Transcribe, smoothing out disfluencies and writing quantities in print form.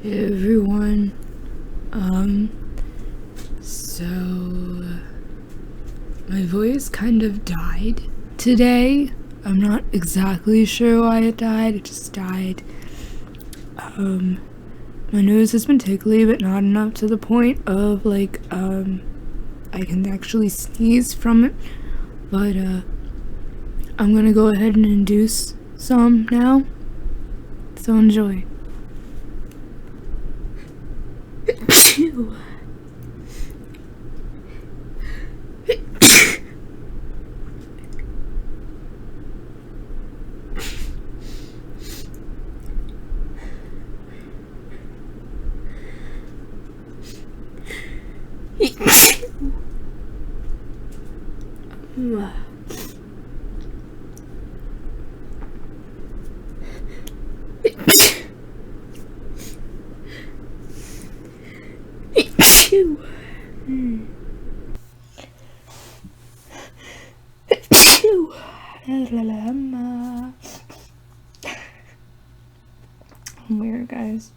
Hey everyone, so my voice kind of died today. I'm not exactly sure why it died, it just died. My nose has been tickly, but not enough to the point of like, I can actually sneeze from it, but I'm gonna go ahead and induce some now, so enjoy. Phew. I'm weird, guys.